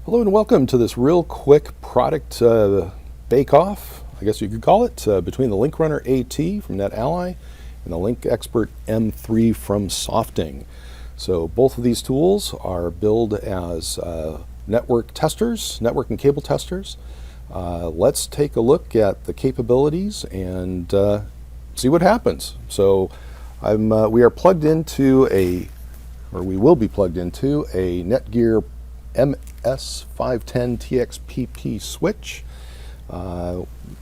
Hello and welcome to this real quick product bake-off, I guess you could call it, between the LinkRunner AT from NetAlly and the LinkXpert M3 from Softing. So both of these tools are billed as network testers, network and cable testers. Let's take a look at the capabilities and see what happens. So we are plugged into we will be plugged into a Netgear MS510 TXPP switch.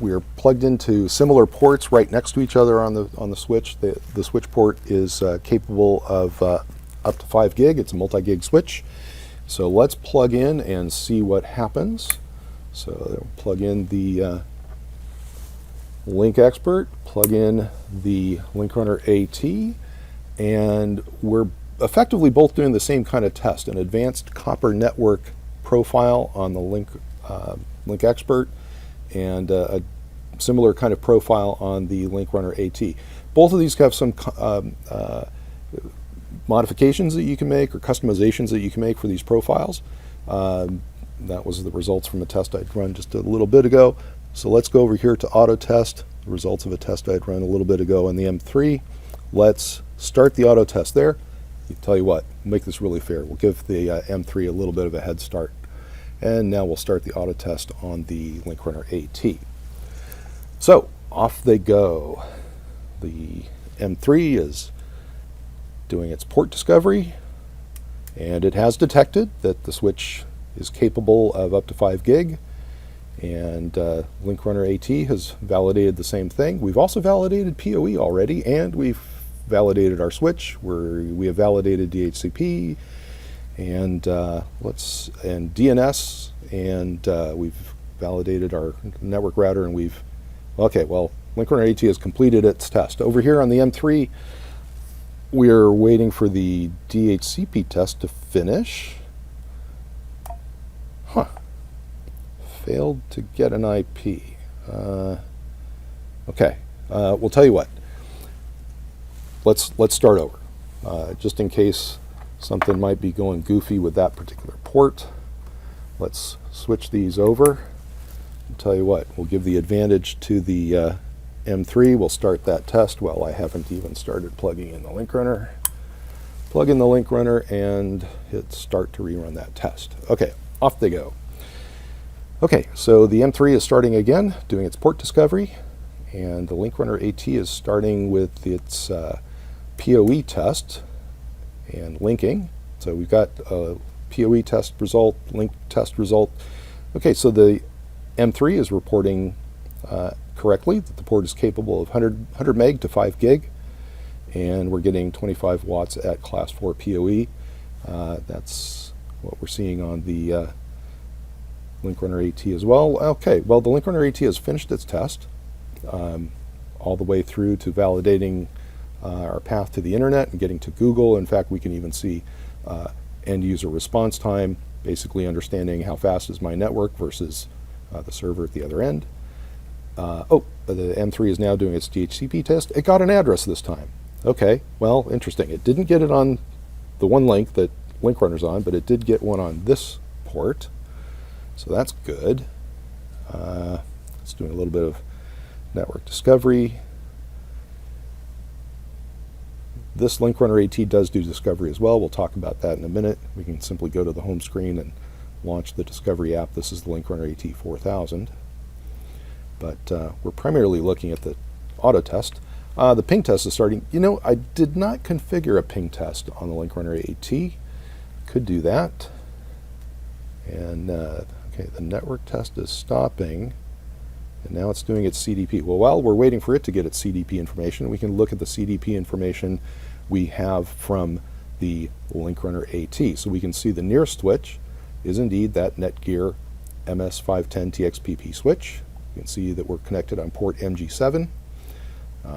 We're plugged into similar ports right next to each other on the switch. The switch port is capable of up to 5 gig. It's a multi-gig switch. So let's plug in and see what happens. So plug in the LinkXpert, plug in the LinkRunner AT, and we're effectively both doing the same kind of test, an advanced copper network profile on the LinkXpert and a similar kind of profile on the LinkRunner AT. Both of these have some modifications that you can make or customizations that you can make for these profiles. That was the results from a test I'd run just a little bit ago. So let's go over here to auto test, the results of a test I'd run a little bit ago on the M3. Let's start the auto test there. Tell you what, make this really fair. We'll give the M3 a little bit of a head start. And now we'll start the auto test on the LinkRunner AT. So off they go. The M3 is doing its port discovery, and it has detected that the switch is capable of up to 5 gig. And LinkRunner AT has validated the same thing. We've also validated PoE already, and we've validated our switch, where we have validated DHCP and DNS, and we've validated our network router, and LinkRunner AT has completed its test. Over here on the M3, we're waiting for the DHCP test to finish. Failed to get an IP. We'll tell you what. Let's start over, just in case something might be going goofy with that particular port. Let's switch these over. I'll tell you what, we'll give the advantage to the M3. We'll start that test. Well, I haven't even started plugging in the LinkRunner. Plug in the LinkRunner and hit start to rerun that test. Okay, off they go. Okay, so the M3 is starting again, doing its port discovery, and the LinkRunner AT is starting with its PoE test and linking. So we've got a PoE test result, link test result. Okay, so the M3 is reporting correctly that the port is capable of 100 meg to 5 gig, and we're getting 25 watts at class 4 PoE. That's what we're seeing on the LinkRunner AT as well. Okay, well, the LinkRunner AT has finished its test all the way through to validating our path to the internet and getting to Google. In fact, we can even see end user response time, basically understanding how fast is my network versus the server at the other end. The M3 is now doing its DHCP test. It got an address this time. Okay, well, interesting. It didn't get it on the one link that LinkRunner's on, but it did get one on this port. So that's good. It's doing a little bit of network discovery. This LinkRunner AT does do discovery as well. We'll talk about that in a minute. We can simply go to the home screen and launch the discovery app. This is the LinkRunner AT 4000. But we're primarily looking at the auto test. The ping test is starting. You know, I did not configure a ping test on the LinkRunner AT. Could do that. And okay, the network test is stopping, and now it's doing its CDP. Well, while we're waiting for it to get its CDP information, we can look at the CDP information we have from the LinkRunner AT. So we can see the nearest switch is indeed that Netgear MS510 TXPP switch. You can see that we're connected on port MG7. We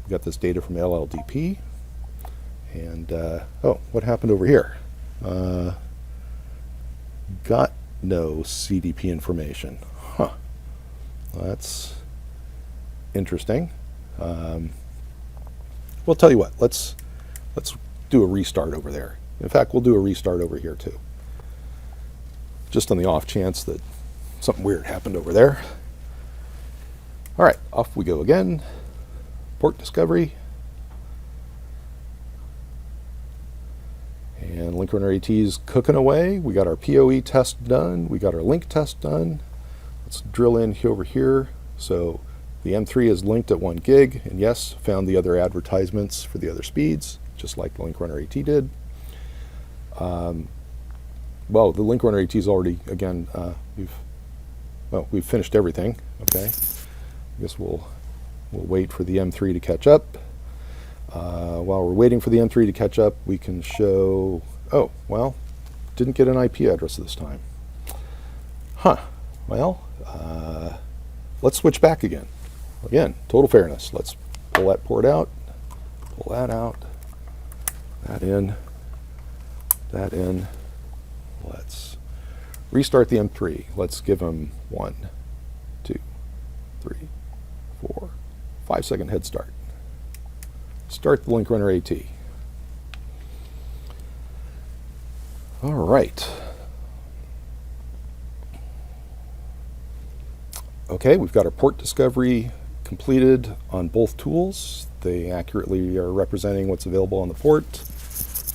got this data from LLDP. And, what happened over here? Got no CDP information. Huh. Well, that's interesting. Well, tell you what, let's do a restart over there. In fact, we'll do a restart over here too. Just on the off chance that something weird happened over there. All right, off we go again. Port discovery. And LinkRunner AT is cooking away. We got our PoE test done. We got our link test done. Let's drill in over here. So the M3 is linked at 1 gig, and yes, found the other advertisements for the other speeds, just like the LinkRunner AT did. Well, the LinkRunner AT is already, again, we've finished everything. Okay, I guess we'll wait for the M3 to catch up. While we're waiting for the M3 to catch up, we can show, oh, well, didn't get an IP address this time. Huh, well, let's switch back again. Again, total fairness. Let's pull that port out, pull that out, that in, that in. Let's restart the M3. Let's give them 1, 2, 3, 4, 5-second head start. Start the LinkRunner AT. All right. Okay, we've got our port discovery completed on both tools. They accurately are representing what's available on the port.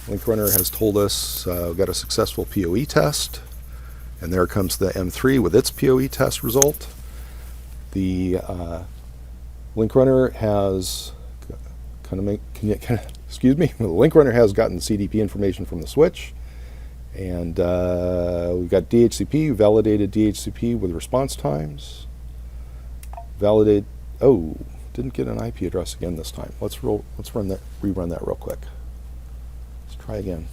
LinkRunner has told us we've got a successful PoE test, and there comes the M3 with its PoE test result. The LinkRunner has excuse me, the LinkRunner has gotten CDP information from the switch, and we've got DHCP, validated DHCP with response times. Validate, oh, didn't get an IP address again this time. Let's rerun that real quick. Let's try again.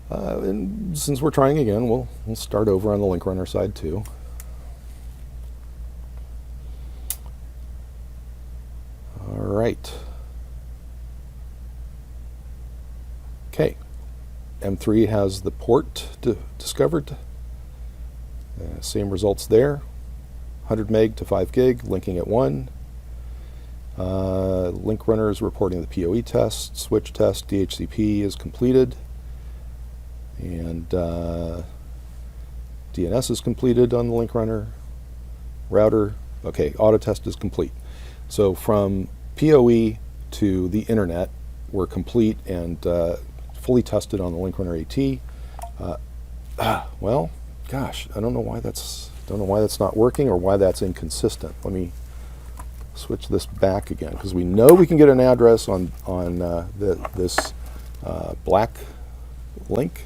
And since we're trying again, we'll start over on the LinkRunner side too. All right. Okay. M3 has the port discovered. Same results there. 100 meg to 5 gig, linking at 1. LinkRunner is reporting the PoE test, switch test, DHCP is completed, and DNS is completed on the LinkRunner router. Okay, auto test is complete. So from PoE to the internet, we're complete and fully tested on the LinkRunner AT. Well, gosh, I don't know why that's not working or why that's inconsistent. Let me switch this back again, because we know we can get an address on this black link.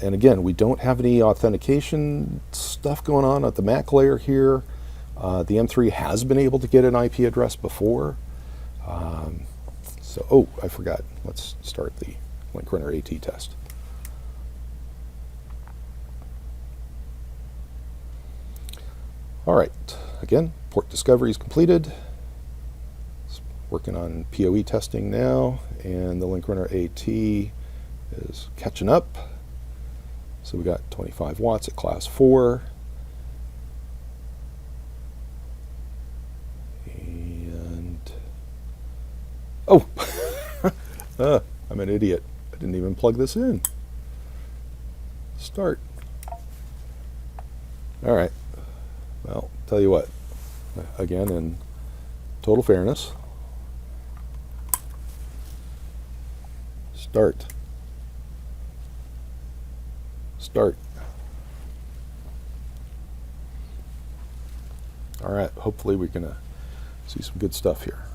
And again, we don't have any authentication stuff going on at the MAC layer here. The M3 has been able to get an IP address before. Oh, I forgot. Let's start the LinkRunner AT test. All right, again, port discovery is completed. It's working on PoE testing now, and the LinkRunner AT is catching up. So we got 25 watts at class 4. And, oh, I'm an idiot. I didn't even plug this in. Start. All right. Well, tell you what, again, in total fairness, start. All right, hopefully we're going to see some good stuff here.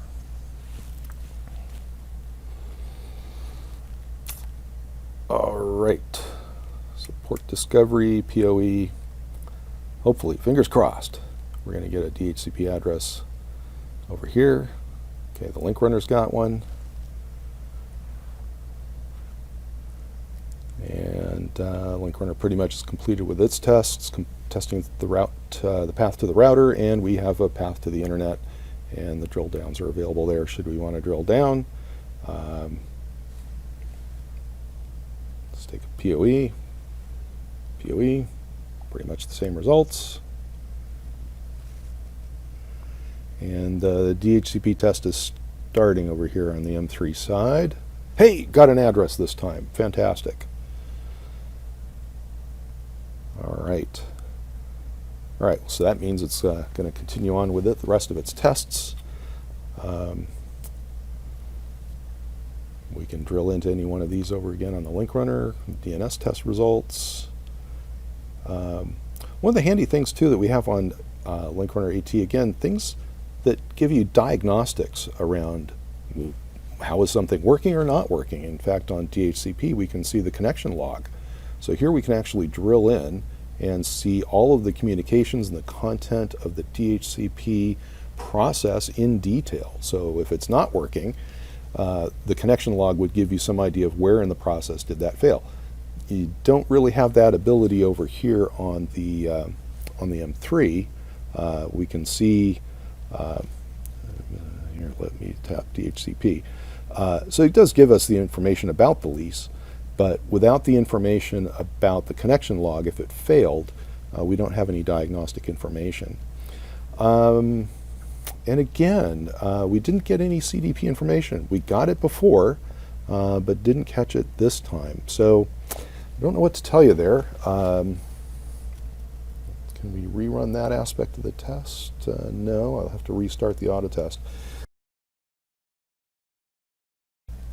All right, so port discovery, PoE, hopefully, fingers crossed, we're going to get a DHCP address over here. Okay, the LinkRunner's got one. And LinkRunner pretty much is completed with its tests, testing the route, the path to the router, and we have a path to the internet, and the drill downs are available there should we want to drill down. Let's take a PoE, pretty much the same results. And the DHCP test is starting over here on the M3 side. Hey, got an address this time. Fantastic. All right. All right, so that means it's going to continue on with it, the rest of its tests. We can drill into any one of these over again on the LinkRunner, DNS test results. One of the handy things too that we have on LinkRunner AT, again, things that give you diagnostics around how is something working or not working. In fact, on DHCP, we can see the connection log. So here we can actually drill in and see all of the communications and the content of the DHCP process in detail. So if it's not working, the connection log would give you some idea of where in the process did that fail. You don't really have that ability over here on the M3. We can see, here, let me tap DHCP. So it does give us the information about the lease, but without the information about the connection log, if it failed, we don't have any diagnostic information. And again, we didn't get any CDP information. We got it before, but didn't catch it this time. So I don't know what to tell you there. Can we rerun that aspect of the test? No, I'll have to restart the auto test.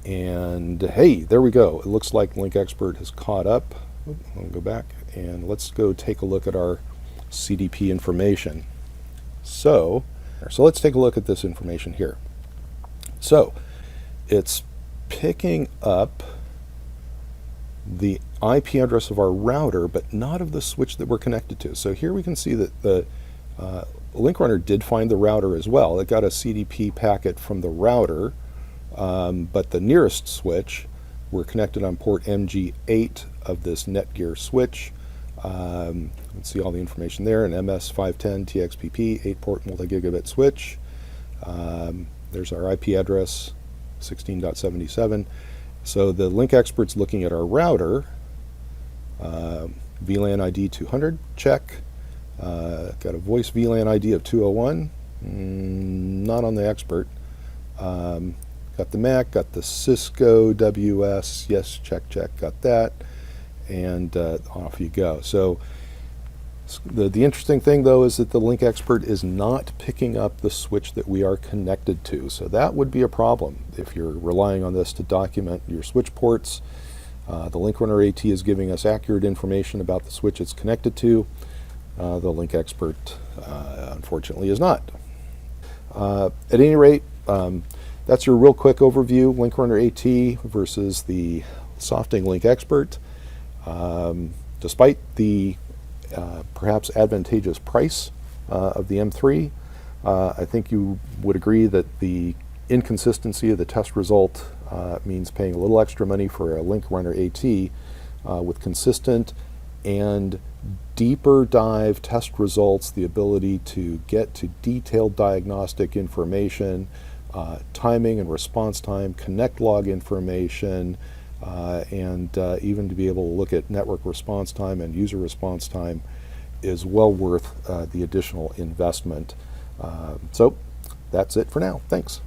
And hey, there we go. It looks like LinkXpert has caught up. I'll go back and let's go take a look at our CDP information. So let's take a look at this information here. So it's picking up the IP address of our router, but not of the switch that we're connected to. So here we can see that the LinkRunner did find the router as well. It got a CDP packet from the router, but the nearest switch, we're connected on port MG8 of this Netgear switch. Let's see all the information there, an MS510 TXPP 8-port multi-gigabit switch. There's our IP address, 16.77. So the LinkXpert's looking at our router, VLAN ID 200, check. Got a voice VLAN ID of 201, not on the expert. Got the MAC, got the Cisco WS, yes, check, check, got that, and off you go. So the interesting thing though is that the LinkXpert is not picking up the switch that we are connected to. So that would be a problem if you're relying on this to document your switch ports. The LinkRunner AT is giving us accurate information about the switch it's connected to. The LinkXpert unfortunately is not. At any rate, that's your real quick overview, LinkRunner AT versus the Softing LinkXpert. Despite the perhaps advantageous price of the M3, I think you would agree that the inconsistency of the test result means paying a little extra money for a LinkRunner AT with consistent and deeper dive test results, the ability to get to detailed diagnostic information, timing and response time, connect log information, and even to be able to look at network response time and user response time is well worth the additional investment. So that's it for now. Thanks.